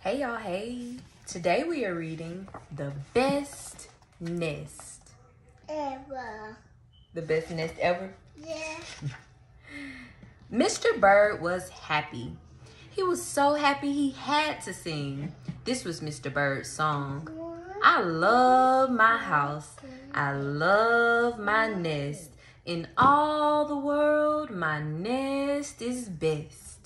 Hey y'all, hey. Today we are reading The Best Nest. Ever. The best nest ever? Yeah. Mr. Bird was happy. He was so happy he had to sing. This was Mr. Bird's song. I love my house. I love my nest. In all the world, my nest is best.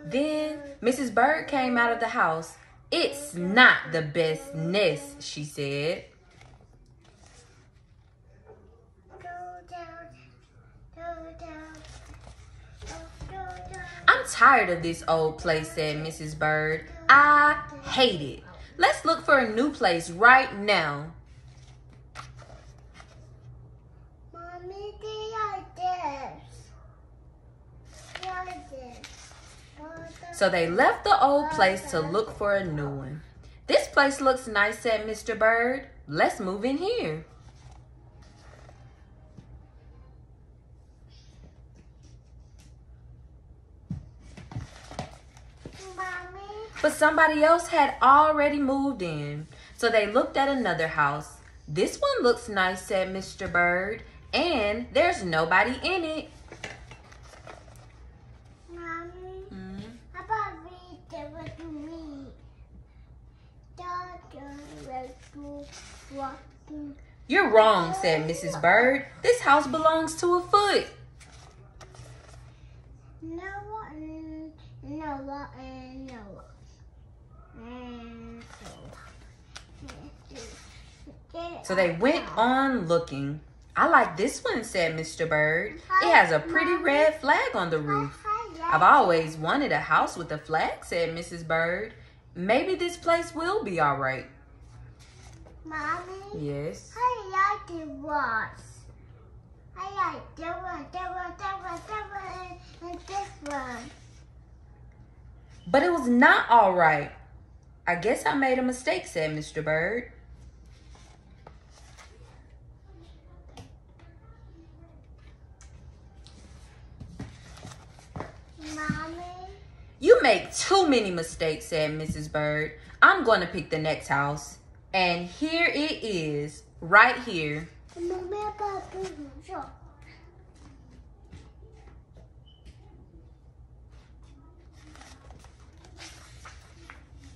Then Mrs. Bird came out of the house. It's not the best nest, she said. I'm tired of this old place, said Mrs. Bird. I hate it. Let's look for a new place right now. Mommy, they are this. They are this. So they left the old place to look for a new one. This place looks nice, said Mr. Bird. Let's move in here. Mommy. But somebody else had already moved in. So they looked at another house. This one looks nice, said Mr. Bird. And there's nobody in it. Mommy, how about we do with me? You're wrong, said Mrs. Bird. This house belongs to a foot. So they went on looking. I like this one, said Mr. Bird. It has a pretty red flag on the roof. I've always wanted a house with a flag, said Mrs. Bird. Maybe this place will be all right. Mommy? Yes? I like the walls. I like that one, and this one. But it was not all right. I guess I made a mistake, said Mr. Bird. Mommy? You make too many mistakes, said Mrs. Bird. I'm going to pick the next house. And here it is, right here.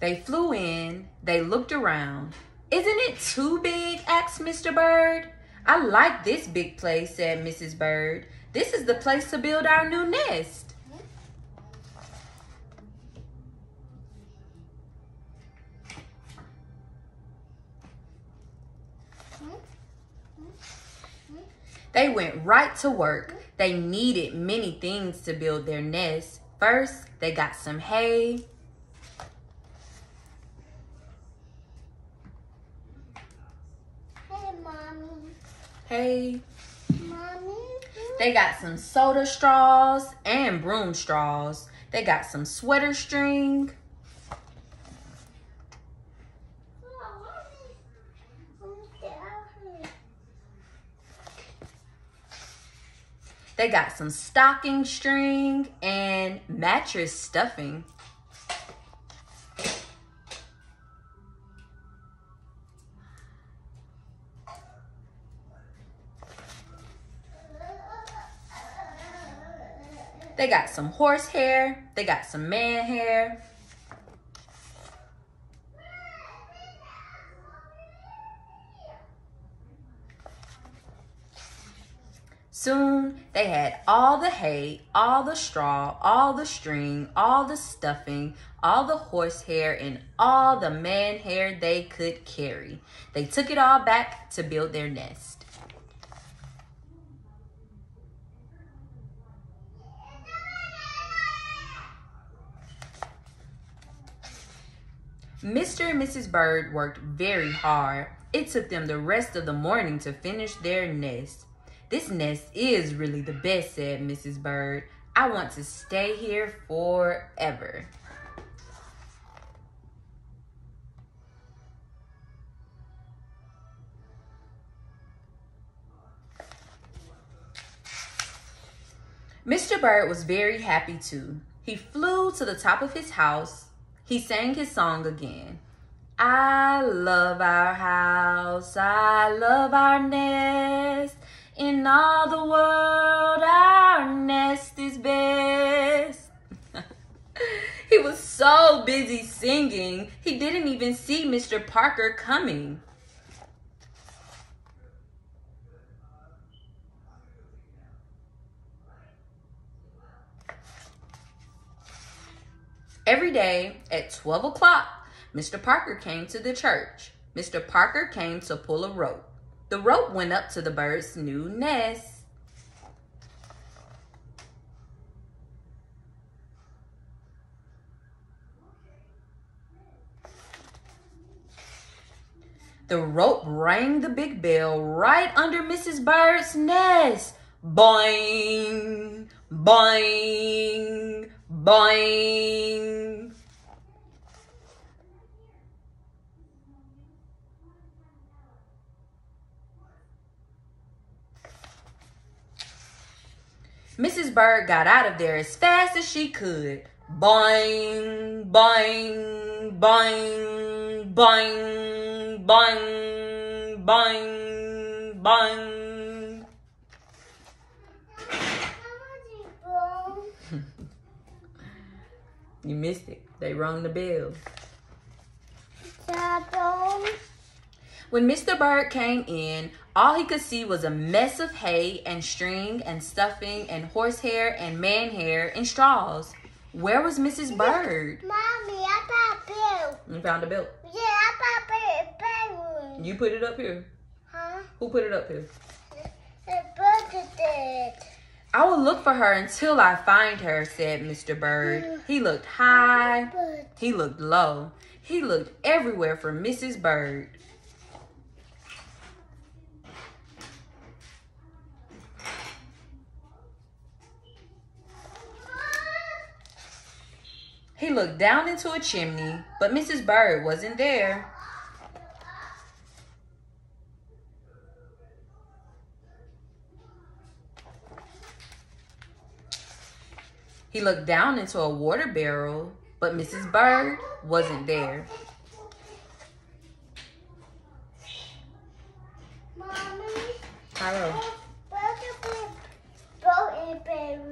They flew in. They looked around. Isn't it too big? Asked Mr. Bird. I like this big place, said Mrs. Bird. This is the place to build our new nest. They went right to work. They needed many things to build their nest. First, they got some hay. Hey, Mommy. Hay. Mommy? They got some soda straws and broom straws. They got some sweater string. They got some stocking string and mattress stuffing. They got some horse hair. They got some man hair. Soon they had all the hay, all the straw, all the string, all the stuffing, all the horsehair, and all the man hair they could carry. They took it all back to build their nest. Mr. and Mrs. Bird worked very hard. It took them the rest of the morning to finish their nest. This nest is really the best, said Mrs. Bird. I want to stay here forever. Mr. Bird was very happy too. He flew to the top of his house. He sang his song again. I love our house, I love our nest. In all the world, our nest is best. He was so busy singing, he didn't even see Mr. Parker coming. Every day at 12 o'clock, Mr. Parker came to the church. Mr. Parker came to pull a rope. The rope went up to the bird's new nest. The rope rang the big bell right under Mrs. Bird's nest. Boing, boing, boing. Mrs. Bird got out of there as fast as she could. Boing, boing, boing, boing, boing, boing, boing. You missed it. They rung the bell. When Mr. Bird came in, all he could see was a mess of hay and string and stuffing and horsehair and man hair and straws. Where was Mrs. Bird? Mommy, I found a bill. You found a bill? Yeah, I found a bill. You put it up here? Huh? Who put it up here? The bird did. I will look for her until I find her, said Mr. Bird. He looked high. He looked low. He looked everywhere for Mrs. Bird. He looked down into a chimney, but Mrs. Bird wasn't there. He looked down into a water barrel, but Mrs. Bird wasn't there. Mommy, Hello. Then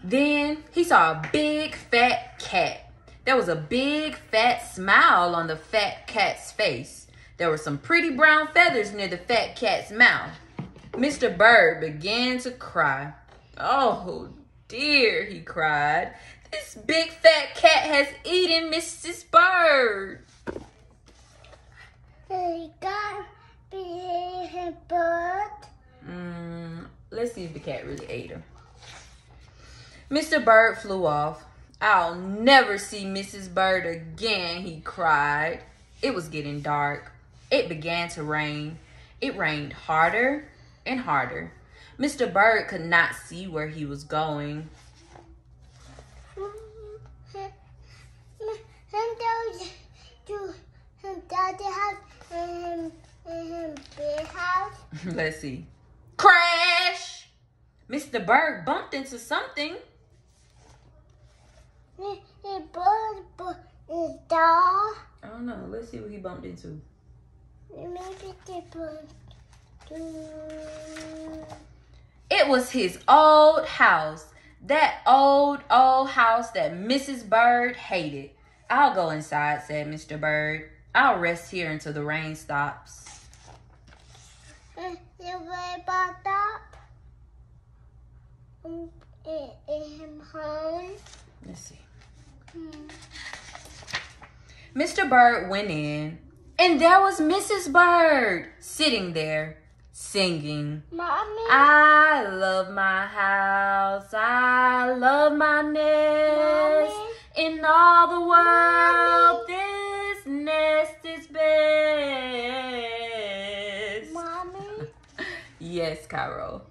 Then he saw a big fat cat. There was a big fat smile on the fat cat's face. There were some pretty brown feathers near the fat cat's mouth. Mr. Bird began to cry. Oh dear, he cried. This big fat cat has eaten Mrs. Bird. he got his bird. Let's see if the cat really ate her. Mr. Bird flew off. I'll never see Mrs. Bird again, he cried. It was getting dark. It began to rain. It rained harder and harder. Mr. Bird could not see where he was going. Let's see. Crash! Mr. Bird bumped into something. Dog. I don't know. Let's see what he bumped into. Maybe they put. It was his old house. That old house that Mrs. Bird hated. I'll go inside, said Mr. Bird. I'll rest here until the rain stops. You worry about that? Home. Let's see. Mr. Bird went in, and there was Mrs. Bird sitting there singing. Mommy. I love my house. I love my nest. Mommy. In all the world, Mommy. this nest is best. Mommy. Yes, Cairo.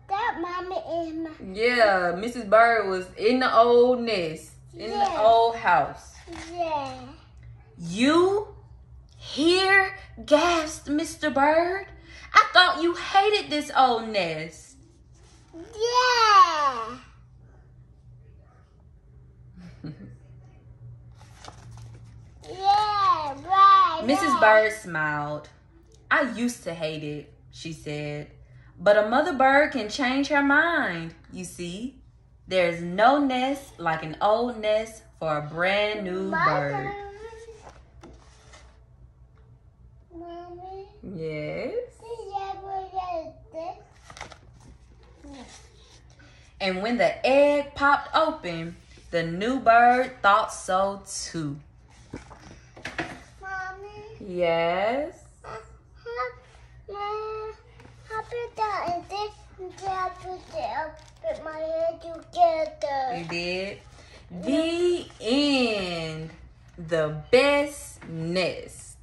That mommy is my. Yeah, Mrs. Bird was in the old nest, in the old house. Yeah. You here? Gasped Mr. Bird. I thought you hated this old nest. Yeah. Mrs. Bird smiled. I used to hate it, she said. But a mother bird can change her mind, you see. There's no nest like an old nest for a brand new bird. Mommy. Yes. Yes. And when the egg popped open, the new bird thought so too. Mommy. Yes. How put that in this and I put it up with my head together. You did. The end. The best nest.